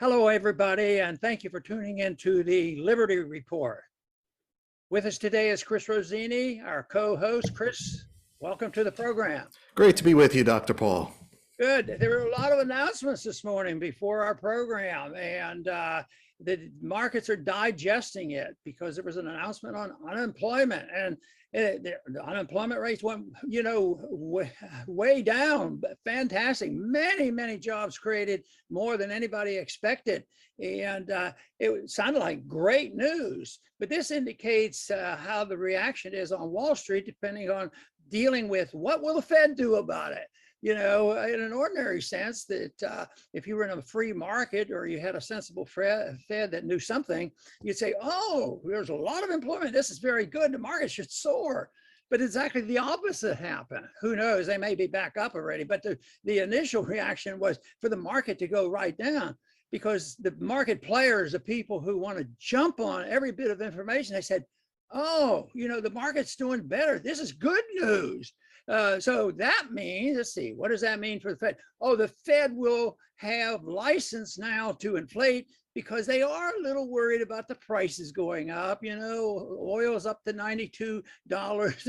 Hello, everybody, and thank you for tuning in to the Liberty Report. With us today is Chris Rossini, our co-host. Chris, welcome to the program. Great to be with you, Dr. Paul. Good. There were a lot of announcements this morning before our program, and the markets are digesting it because there was an announcement on unemployment, and the unemployment rates went, way down. Fantastic. Many jobs created, more than anybody expected. And it sounded like great news. But this indicates how the reaction is on Wall Street, depending on dealing with what will the Fed do about it. In an ordinary sense, that if you were in a free market or you had a sensible Fed that knew something, you'd say, oh, there's a lot of employment. This is very good. The market should soar. But exactly the opposite happened. Who knows? They may be back up already. But the initial reaction was for the market to go right down, because the market players, the people who want to jump on every bit of information, they said, oh, the market's doing better. This is good news. So that means, let's see, what does that mean for the Fed? Oh, the Fed will have license now to inflate because they are a little worried about the prices going up. Oil's up to $92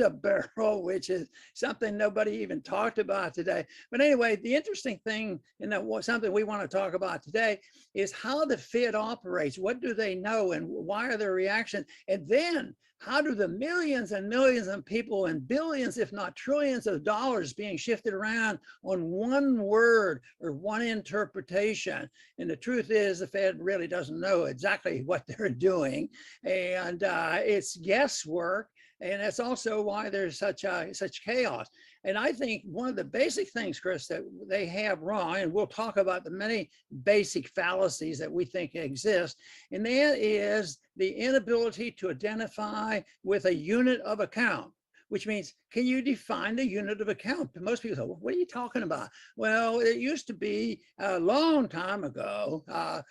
a barrel, which is something nobody even talked about today. But anyway, the interesting thing, and something we want to talk about today, is how the Fed operates. What do they know, and why are their reactions? And then how do the millions and millions of people and billions, if not trillions of dollars being shifted around on one word or one interpretation? And the truth is, the Fed really doesn't know exactly what they're doing, and it's guesswork. And that's also why there's such chaos. And I think one of the basic things, Chris, that they have wrong, and we'll talk about the many basic fallacies that we think exist, and that is the inability to identify with a unit of account, which means, can you define the unit of account? Most people say, well, what are you talking about? Well, it used to be a long time ago, for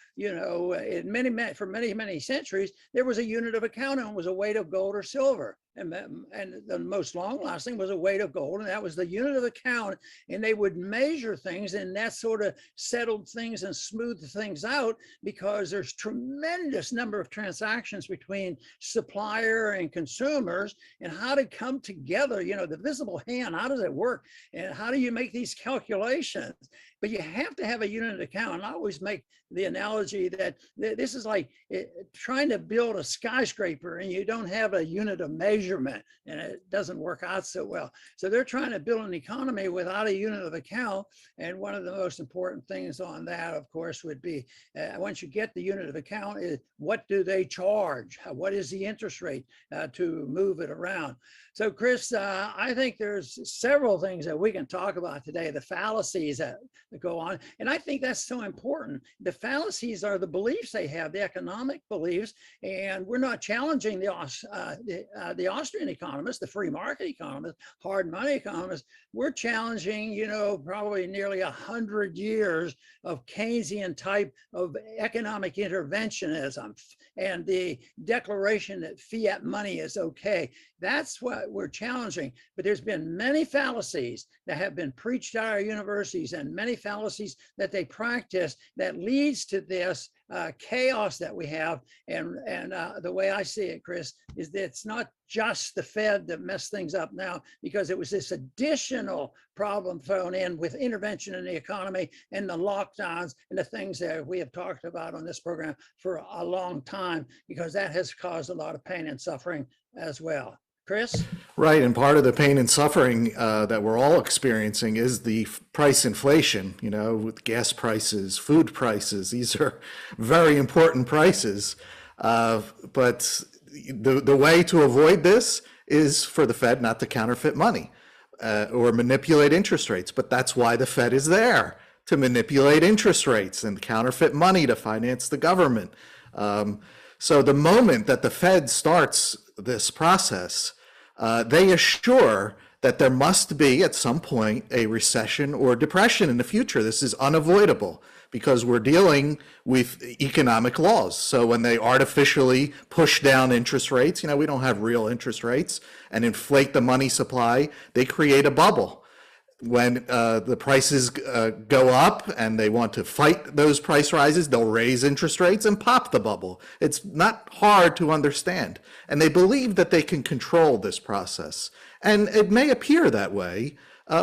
many centuries, there was a unit of account, and it was a weight of gold or silver. And the most long-lasting was a weight of gold, and that was the unit of account. And they would measure things, and that sort of settled things and smoothed things out, because there's tremendous number of transactions between supplier and consumers, and how to come together. The visible hand, how does it work, and how do you make these calculations? But you have to have a unit of account. And I always make the analogy that this is like trying to build a skyscraper and you don't have a unit of measurement, and it doesn't work out so well. So they're trying to build an economy without a unit of account. And one of the most important things on that, of course, would be once you get the unit of account, is what do they charge? What is the interest rate to move it around? So, Chris, I think there's several things that we can talk about today, the fallacies that go on. And I think that's so important. The fallacies are the beliefs they have, the economic beliefs. And we're not challenging the Austrian economists, the free market economists, hard money economists. We're challenging, probably nearly 100 years of Keynesian type of economic interventionism and the declaration that fiat money is okay. That's what we're challenging. But there's been many fallacies that have been preached at our universities, and many fallacies that they practice that leads to this chaos that we have. And the way I see it, Chris, is that it's not just the Fed that messed things up now, because it was this additional problem thrown in with intervention in the economy and the lockdowns and the things that we have talked about on this program for a long time, because that has caused a lot of pain and suffering as well. Chris? Right, and part of the pain and suffering that we're all experiencing is the price inflation, with gas prices, food prices. These are very important prices. But the way to avoid this is for the Fed not to counterfeit money or manipulate interest rates. But that's why the Fed is there, to manipulate interest rates and counterfeit money to finance the government. So the moment that the Fed starts this process, they assure that there must be at some point a recession or depression in the future. This is unavoidable because we're dealing with economic laws. So when they artificially push down interest rates, we don't have real interest rates, and inflate the money supply, they create a bubble. when the prices go up and they want to fight those price rises, they'll raise interest rates and pop the bubble. It's not hard to understand. And they believe that they can control this process. And it may appear that way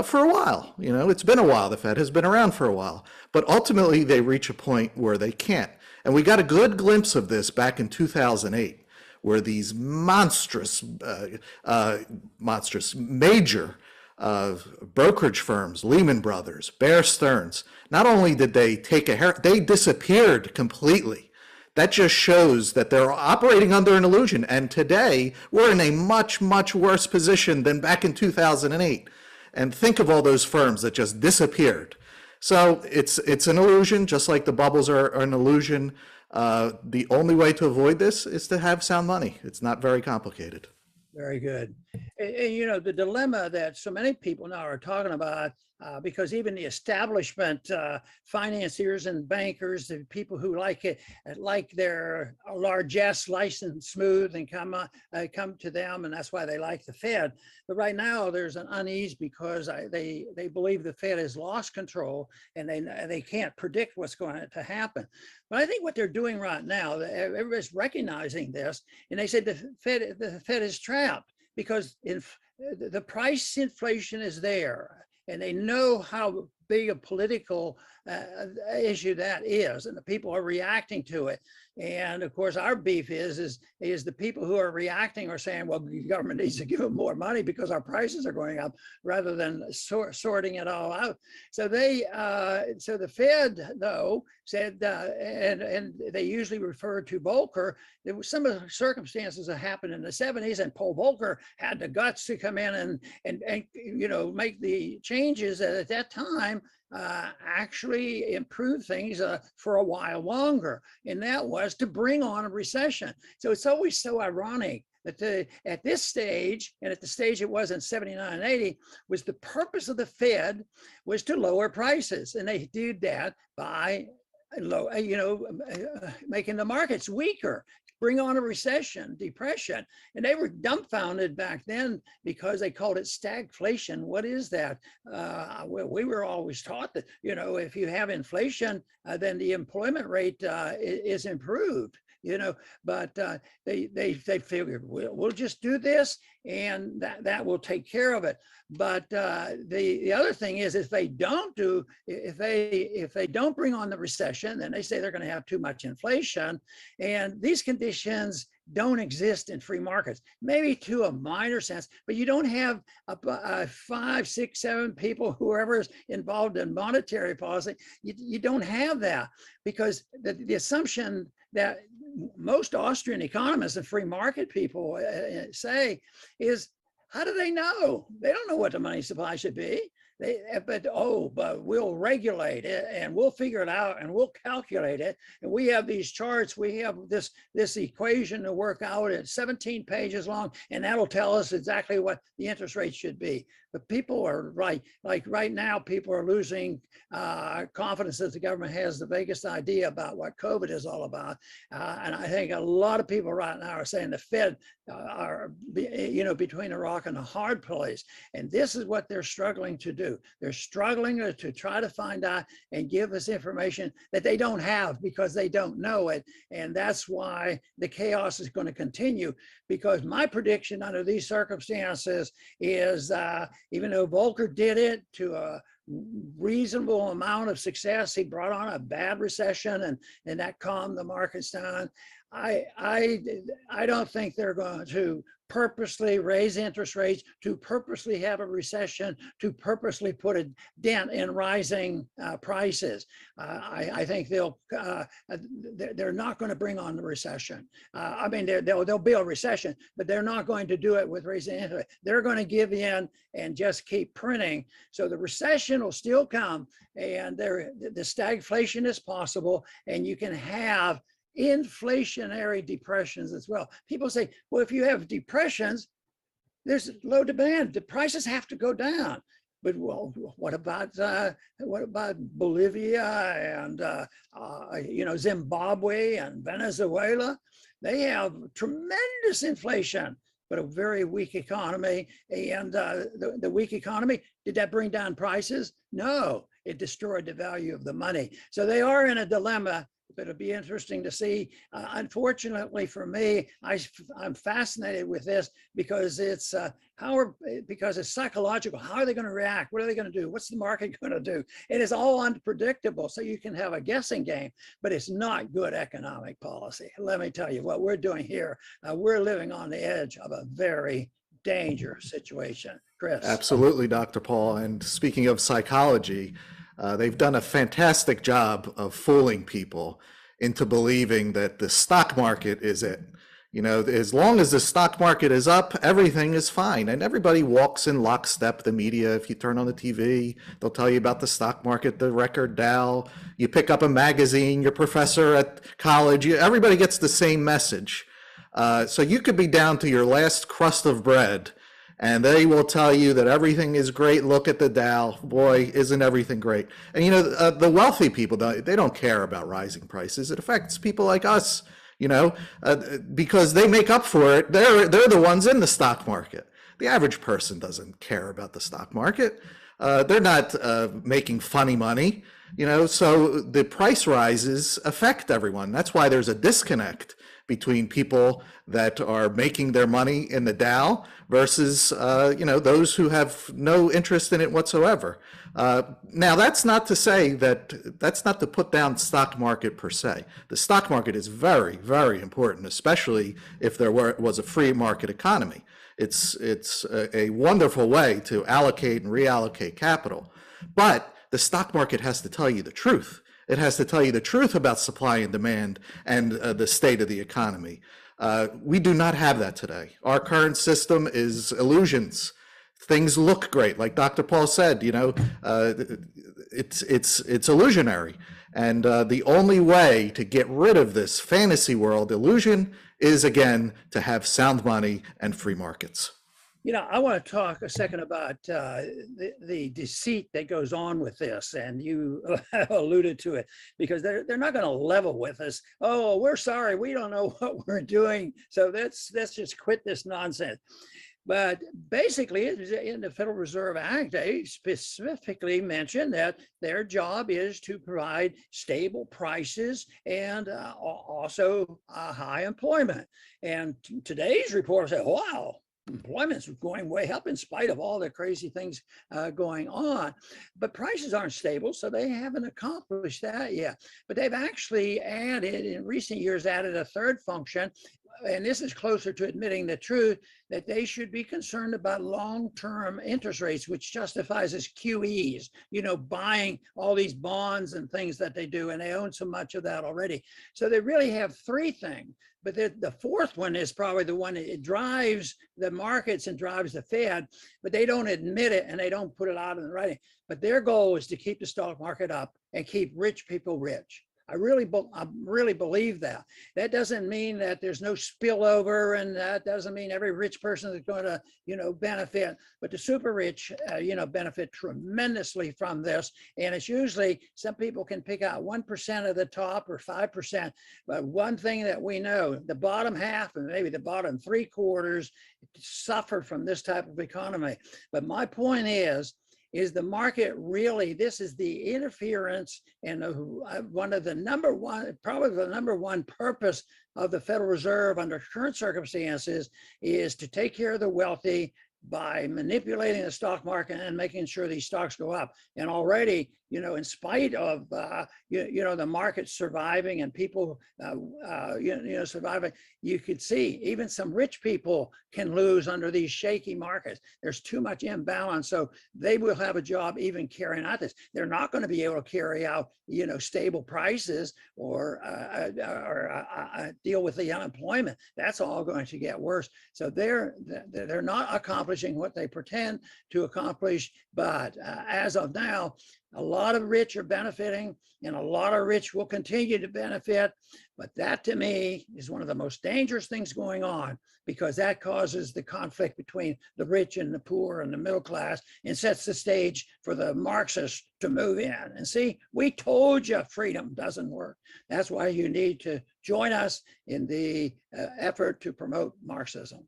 for a while. You know, it's been a while. The Fed has been around for a while. But ultimately, they reach a point where they can't. And we got a good glimpse of this back in 2008, where these monstrous major brokerage firms, Lehman Brothers, Bear Stearns, not only did they take a hair, they disappeared completely. That just shows that they're operating under an illusion. And today, we're in a much, much worse position than back in 2008. And think of all those firms that just disappeared. So it's an illusion, just like the bubbles are an illusion. The only way to avoid this is to have sound money. It's not very complicated. Very good. And, you know, the dilemma that so many people now are talking about, because even the establishment financiers and bankers, the people who like it, like their largesse nice and smooth and come to them, and that's why they like the Fed. But right now there's an unease because they believe the Fed has lost control and they can't predict what's going to happen. But I think what they're doing right now, everybody's recognizing this, and they said the Fed is trapped because the price inflation is there, and they know how big a political issue that is, and the people are reacting to it. And of course, our beef is the people who are reacting are saying, well, the government needs to give them more money because our prices are going up, rather than sorting it all out. So so the Fed, though, said, and they usually refer to Volcker. There was some of the circumstances that happened in the 70s, and Paul Volcker had the guts to come in and you know, make the changes that at that time actually improve things for a while longer, and that was to bring on a recession. So it's always so ironic that at this stage, and at the stage it was in 79 and 80, was the purpose of the Fed was to lower prices, and they did that by making the markets weaker, bring on a recession, depression. And they were dumbfounded back then because they called it stagflation. What is that? We were always taught that, you know, if you have inflation, then the employment rate is improved. You know, but they figured we'll just do this, and that will take care of it. But the other thing is, if they don't bring on the recession, then they say they're going to have too much inflation, and these conditions don't exist in free markets. Maybe to a minor sense, but you don't have 5, 6, 7 people, whoever's involved in monetary policy. You don't have that, because the assumption that most Austrian economists and free market people say is, how do they know? They don't know what the money supply should be. But we'll regulate it, and we'll figure it out, and we'll calculate it. And we have these charts, we have this equation to work out at 17 pages long, and that'll tell us exactly what the interest rate should be. But people are right now, people are losing confidence that the government has the vaguest idea about what COVID is all about. And I think a lot of people right now are saying the Fed are, between a rock and a hard place. And this is what they're struggling to do. They're struggling to try to find out and give us information that they don't have because they don't know it. And that's why the chaos is going to continue, because my prediction under these circumstances is, even though Volcker did it to a reasonable amount of success, he brought on a bad recession, and that calmed the markets down. I don't think they're going to purposely raise interest rates, to purposely have a recession, to purposely put a dent in rising prices. I think they're not going to bring on the recession. I mean, there'll be a recession, but they're not going to do it with raising interest rates. They're going to give in and just keep printing. So the recession will still come, and the stagflation is possible, and you can have inflationary depressions as well. People say, well, if you have depressions, there's low demand, the prices have to go down. But well, what about Bolivia and Zimbabwe and Venezuela? They have tremendous inflation, but a very weak economy. And the weak economy, did that bring down prices? No, it destroyed the value of the money. So they are in a dilemma, but it'll be interesting to see. Unfortunately for me, I'm fascinated with this because it's because it's psychological. How are they going to react? What are they going to do? What's the market going to do? It is all unpredictable. So you can have a guessing game, but it's not good economic policy. Let me tell you what we're doing here. We're living on the edge of a very dangerous situation. Chris. Absolutely, Dr. Paul. And speaking of psychology, they've done a fantastic job of fooling people into believing that the stock market is it. You know, as long as the stock market is up, everything is fine. And everybody walks in lockstep. The media, if you turn on the TV, they'll tell you about the stock market, the record Dow. You pick up a magazine, your professor at college, everybody gets the same message. So you could be down to your last crust of bread, and they will tell you that everything is great. Look at the Dow. Boy, isn't everything great. And, you know, the wealthy people, they don't care about rising prices. It affects people like us, you know, because they make up for it. They're the ones in the stock market. The average person doesn't care about the stock market. They're not making funny money, you know, so the price rises affect everyone. That's why there's a disconnect between people that are making their money in the Dow versus, you know, those who have no interest in it whatsoever. Now, that's not to say that's not to put down stock market per se. The stock market is very, very important, especially if there was a free market economy. It's a wonderful way to allocate and reallocate capital. But the stock market has to tell you the truth. It has to tell you the truth about supply and demand and the state of the economy. We do not have that today. Our current system is illusions. Things look great, like Dr. Paul said. You know, it's illusionary, and the only way to get rid of this fantasy world illusion is, again, to have sound money and free markets. You know, I want to talk a second about the deceit that goes on with this, and you alluded to it, because they're not going to level with us. Oh, we're sorry, we don't know what we're doing, so let's just quit this nonsense. But basically, in the Federal Reserve Act, they specifically mention that their job is to provide stable prices and also high employment. And today's report said, wow, employment's going way up in spite of all the crazy things going on. But prices aren't stable, so they haven't accomplished that yet. But they've actually added, in recent years, added a third function, and this is closer to admitting the truth, that they should be concerned about long-term interest rates, which justifies as QEs, you know, buying all these bonds and things that they do, and they own so much of that already. So they really have three things. But the fourth one is probably the one that drives the markets and drives the Fed, but they don't admit it and they don't put it out in writing. But their goal is to keep the stock market up and keep rich people rich. I really believe that. That doesn't mean that there's no spillover, and that doesn't mean every rich person is going to, you know, benefit. But the super rich, you know, benefit tremendously from this. And it's usually, some people can pick out 1% of the top or 5%. But one thing that we know, the bottom half and maybe the bottom 3/4 suffer from this type of economy. But my point is the market really, this is the interference, and one of the probably the number one purpose of the Federal Reserve under current circumstances is to take care of the wealthy by manipulating the stock market and making sure these stocks go up. And already, you know, in spite of, you know, the market surviving and people, you know, surviving, you could see even some rich people can lose under these shaky markets. There's too much imbalance. So they will have a job even carrying out this. They're not going to be able to carry out, you know, stable prices or deal with the unemployment. That's all going to get worse. So they're not accomplishing what they pretend to accomplish. But as of now, a lot of rich are benefiting, and a lot of rich will continue to benefit. But that, to me, is one of the most dangerous things going on, because that causes the conflict between the rich and the poor and the middle class, and sets the stage for the Marxists to move in. And see, we told you freedom doesn't work. That's why you need to join us in the effort to promote Marxism.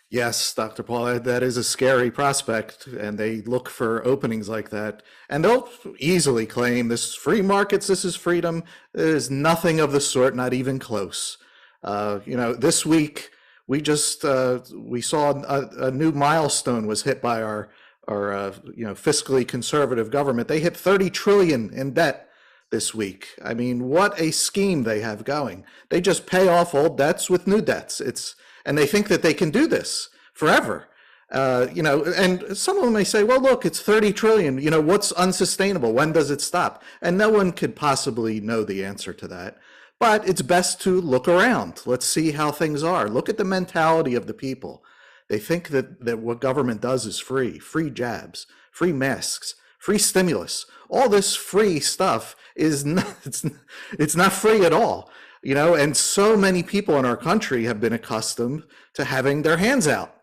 Yes, Dr. Paul, that is a scary prospect, and they look for openings like that. And they'll easily claim this is free markets, this is freedom. There's nothing of the sort, not even close. This week we saw a new milestone was hit by our fiscally conservative government. They hit 30 trillion in debt this week. I mean, what a scheme they have going. They just pay off old debts with new debts. And they think that they can do this forever. And some of them may say, well, look, it's 30 trillion. What's unsustainable? When does it stop? And no one could possibly know the answer to that. But it's best to look around. Let's see how things are. Look at the mentality of the people. They think that what government does is free jabs, free masks, free stimulus. All this free stuff is not, it's not free at all. And so many people in our country have been accustomed to having their hands out.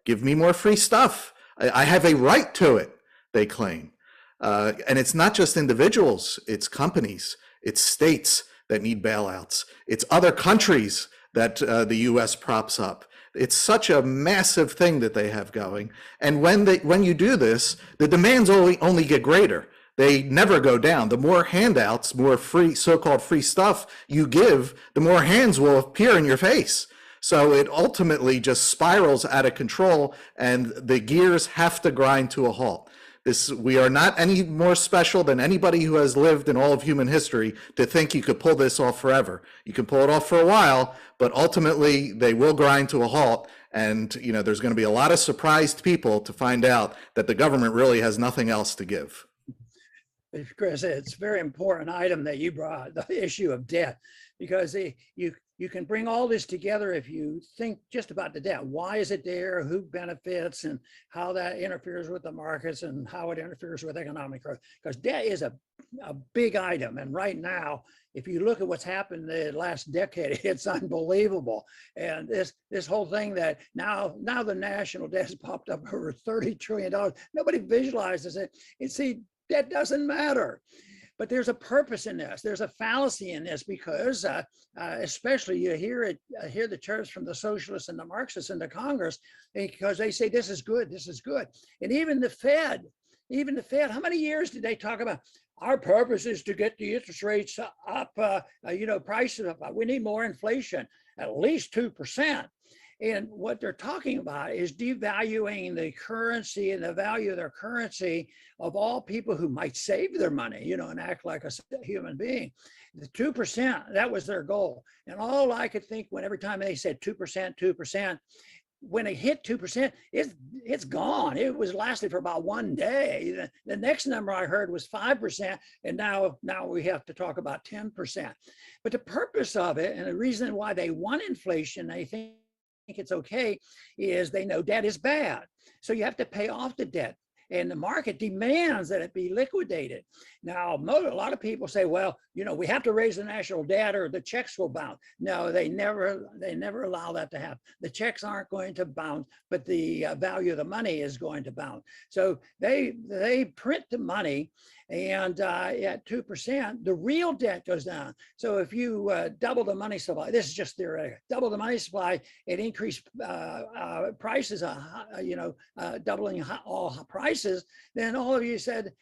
Give me more free stuff. I have a right to it, they claim. And it's not just individuals, it's companies, it's states that need bailouts, it's other countries that the US props up. It's such a massive thing that they have going. And when you do this, the demands only get greater. They never go down. The more handouts, more free, so-called free stuff you give, the more hands will appear in your face. So it ultimately just spirals out of control, and the gears have to grind to a halt. We are not any more special than anybody who has lived in all of human history to think you could pull this off forever. You can pull it off for a while, but ultimately they will grind to a halt. And there's going to be a lot of surprised people to find out that the government really has nothing else to give. Chris, it's a very important item that you brought, the issue of debt, because you can bring all this together if you think just about the debt. Why is it there? Who benefits, and how that interferes with the markets, and how it interferes with economic growth? Because debt is a big item, and right now, if you look at what's happened the last decade, it's unbelievable. And this whole thing that now the national debt has popped up over $30 trillion. Nobody visualizes it. See, that doesn't matter. But there's a purpose in this. There's a fallacy in this, because especially you hear the terms from the socialists and the Marxists in the Congress, because they say this is good, this is good. And even the Fed, how many years did they talk about our purpose is to get the interest rates up, prices up. We need more inflation, at least 2%. And what they're talking about is devaluing the currency and the value of their currency of all people who might save their money, and act like a human being. The 2%, that was their goal. And all I could think every time they said 2%, 2%, when it hit 2%, it's gone. It was lasted for about one day. The next number I heard was 5%, and now we have to talk about 10%. But the purpose of it, and the reason why they want inflation, they think it's okay, is they know debt is bad. So you have to pay off the debt. And the market demands that it be liquidated. Now, a lot of people say, well, we have to raise the national debt or the checks will bounce. No, they never allow that to happen. The checks aren't going to bounce, but the value of the money is going to bounce. So they print the money, and at 2%, the real debt goes down. So if you double the money supply, this is just theoretical, double the money supply and increase prices, doubling all prices, then all of you said,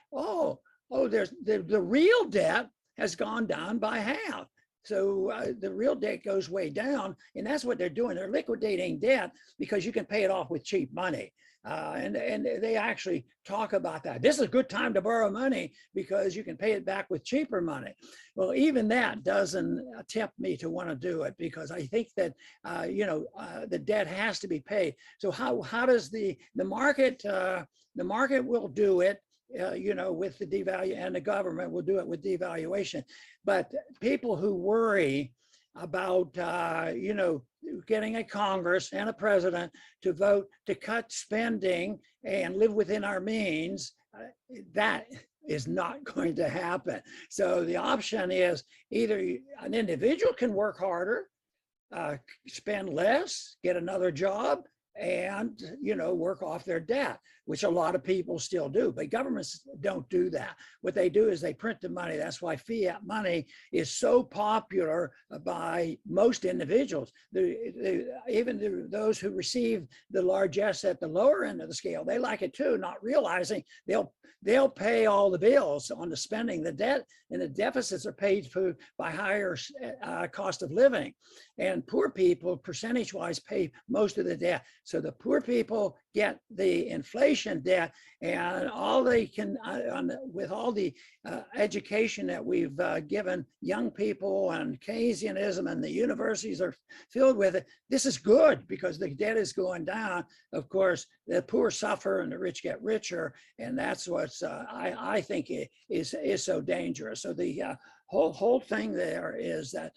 there's the real debt has gone down by half. So the real debt goes way down, and that's what they're doing. They're liquidating debt because you can pay it off with cheap money. And they actually talk about that. This is a good time to borrow money because you can pay it back with cheaper money. Well, even that doesn't tempt me to want to do it, because I think that the debt has to be paid. So how does the market will do it? With the devalue, and the government will do it with devaluation. But people who worry about, getting a Congress and a president to vote to cut spending and live within our means, that is not going to happen. So the option is either an individual can work harder, spend less, get another job, and work off their debt, which a lot of people still do, but governments don't do that. What they do is they print the money. That's why fiat money is so popular by most individuals. Even those who receive the largesse at the lower end of the scale, they like it too, not realizing they'll pay all the bills on the spending. The debt and the deficits are paid for by higher cost of living. And poor people, percentage-wise, pay most of the debt. So the poor people get the inflation debt, and all they can, with all the education that we've given young people and Keynesianism, and the universities are filled with it, this is good because the debt is going down. Of course, the poor suffer and the rich get richer, and that's what's I think is so dangerous. So the whole thing there is that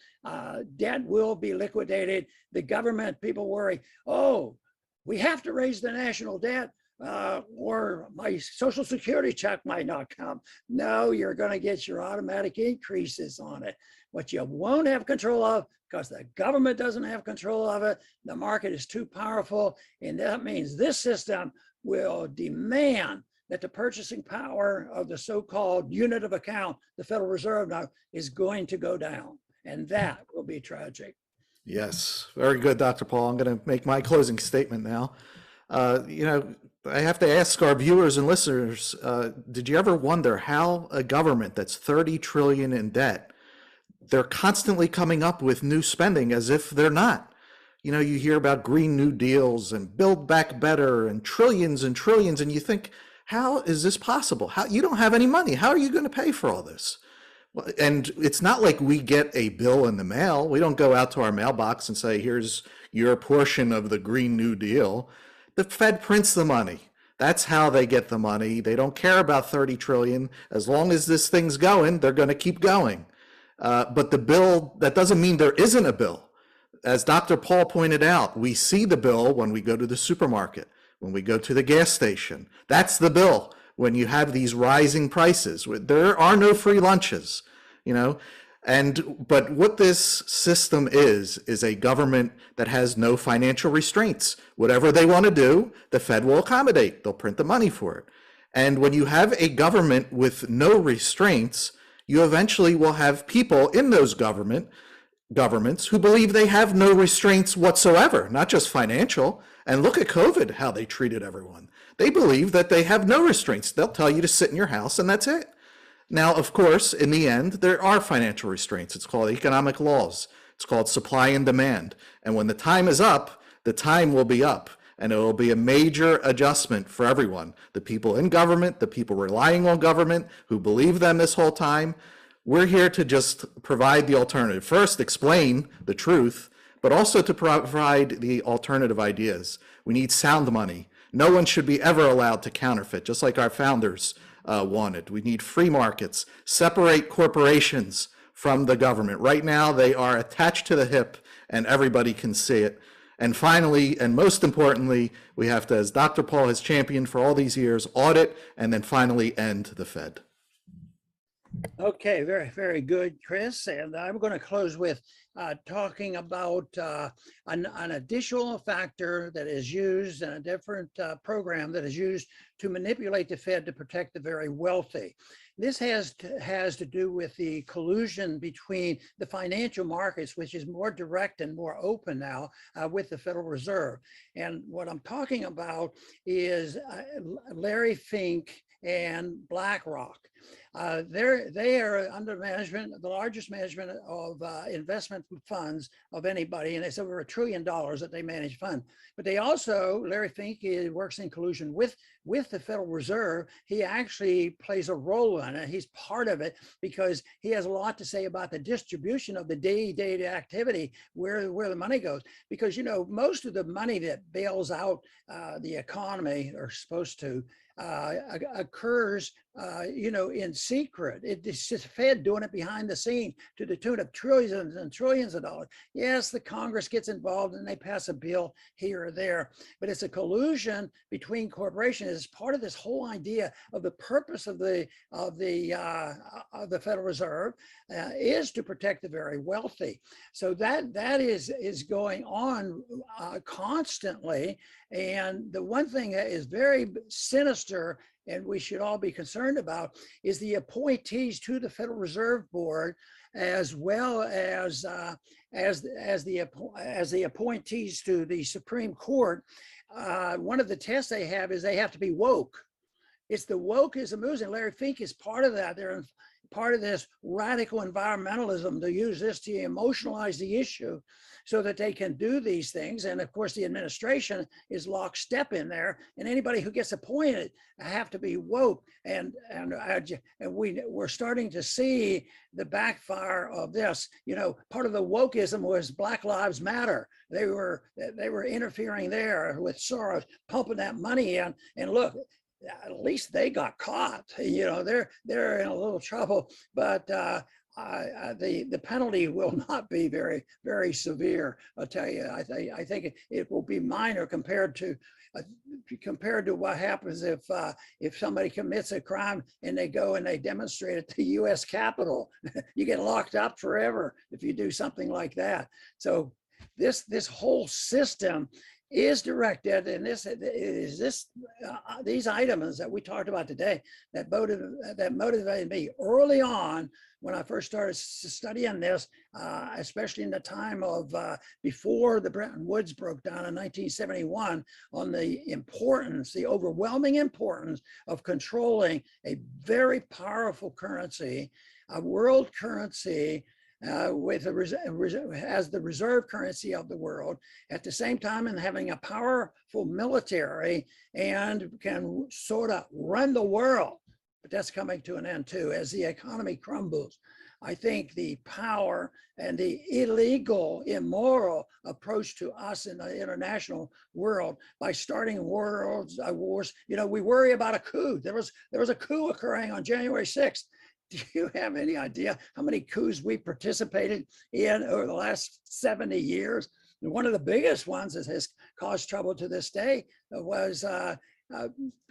debt will be liquidated. The government, people worry, oh, we have to raise the national debt or my Social Security check might not come. No, you're going to get your automatic increases on it. What you won't have control of, because the government doesn't have control of it, the market is too powerful, and that means this system will demand that the purchasing power of the so-called unit of account, the Federal Reserve now, is going to go down, and that will be tragic. Yes, very good, Dr. Paul. I'm going to make my closing statement now. I have to ask our viewers and listeners, did you ever wonder how a government that's 30 trillion in debt, they're constantly coming up with new spending as if they're not? You hear about Green New Deals and Build Back Better and trillions, and you think, how is this possible? How you don't have any money? How are you going to pay for all this? And it's not like we get a bill in the mail. We don't go out to our mailbox and say, here's your portion of the Green New Deal. The Fed prints the money. That's how they get the money. They don't care about 30 trillion. As long as this thing's going, they're going to keep going. But the bill, that doesn't mean there isn't a bill. As Dr. Paul pointed out, we see the bill when we go to the supermarket, when we go to the gas station. That's the bill. When you have these rising prices, there are no free lunches, but what this system is a government that has no financial restraints. Whatever they want to do, the Fed will accommodate. They'll print the money for it. And when you have a government with no restraints, you eventually will have people in those governments who believe they have no restraints whatsoever, not just financial. And look at COVID, how they treated everyone. They believe that they have no restraints. They'll tell you to sit in your house and that's it. Now, of course, in the end, there are financial restraints. It's called economic laws. It's called supply and demand. And when the time is up, the time will be up. And it will be a major adjustment for everyone. The people in government, the people relying on government, who believe them this whole time. We're here to just provide the alternative. First, explain the truth, but also to provide the alternative ideas. We need sound money. No one should be ever allowed to counterfeit, just like our founders wanted. We need free markets. Separate corporations from the government. Right now, they are attached to the hip, and everybody can see it. And finally, and most importantly, we have to, as Dr. Paul has championed for all these years, audit and then finally end the Fed. Okay, very, very good, Chris. And I'm going to close with talking about an additional factor that is used in a different program that is used to manipulate the Fed to protect the very wealthy. This has to do with the collusion between the financial markets, which is more direct and more open now with the Federal Reserve. And what I'm talking about is Larry Fink and BlackRock. They are under management, the largest management of investment funds of anybody, and it's over $1 trillion that they manage fund. But they also, Larry Fink works in collusion with the Federal Reserve. He actually plays a role in it. He's part of it because he has a lot to say about the distribution of the day-to-day activity, where the money goes. Because, most of the money that bails out the economy, or supposed to, occurs in secret. It's just Fed doing it behind the scene to the tune of trillions and trillions of dollars. Yes, the Congress gets involved and they pass a bill here or there, but it's a collusion between corporations. It's part of this whole idea of the purpose of the Federal Reserve is to protect the very wealthy. So that is going on constantly. And the one thing that is very sinister and we should all be concerned about is the appointees to the Federal Reserve Board, as well as the appointees to the Supreme Court. One of the tests they have is they have to be woke. It's the wokeism movement. Larry Fink is part of that. They're part of this radical environmentalism to use this to emotionalize the issue so that they can do these things. And of course, the administration is lockstep in there, and anybody who gets appointed have to be woke. And we're starting to see the backfire of this. Part of the wokeism was Black Lives Matter. They were interfering there with Soros pumping that money in. And look, at least they got caught. They're in a little trouble, but the penalty will not be very, very severe. I'll tell you. I think it will be minor compared to what happens if somebody commits a crime and they go and they demonstrate at the U.S. Capitol. You get locked up forever if you do something like that. So this whole system is directed, and these items that we talked about today that motivated me early on when I first started studying this, especially in the time of before the Bretton Woods broke down in 1971, on the overwhelming importance of controlling a very powerful currency, a world currency, as the reserve currency of the world, at the same time and having a powerful military and can sort of run the world. But that's coming to an end too as the economy crumbles. I think the power and the illegal, immoral approach to us in the international world by starting wars. We worry about a coup. There was a coup occurring on January 6th. Do you have any idea how many coups we participated in over the last 70 years? And one of the biggest ones that has caused trouble to this day was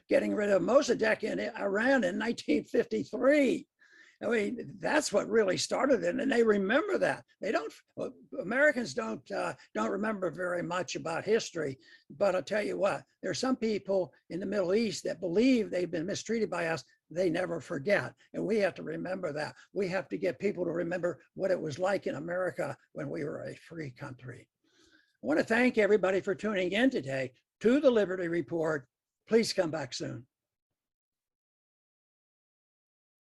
getting rid of Mossadegh in Iran in 1953. I mean, that's what really started it, and they remember that. Americans don't remember very much about history, but I'll tell you what, there are some people in the Middle East that believe they've been mistreated by us. They never forget, and we have to remember that. We have to get people to remember what it was like in America when we were a free country. I want to thank everybody for tuning in today to the Liberty Report. Please come back soon.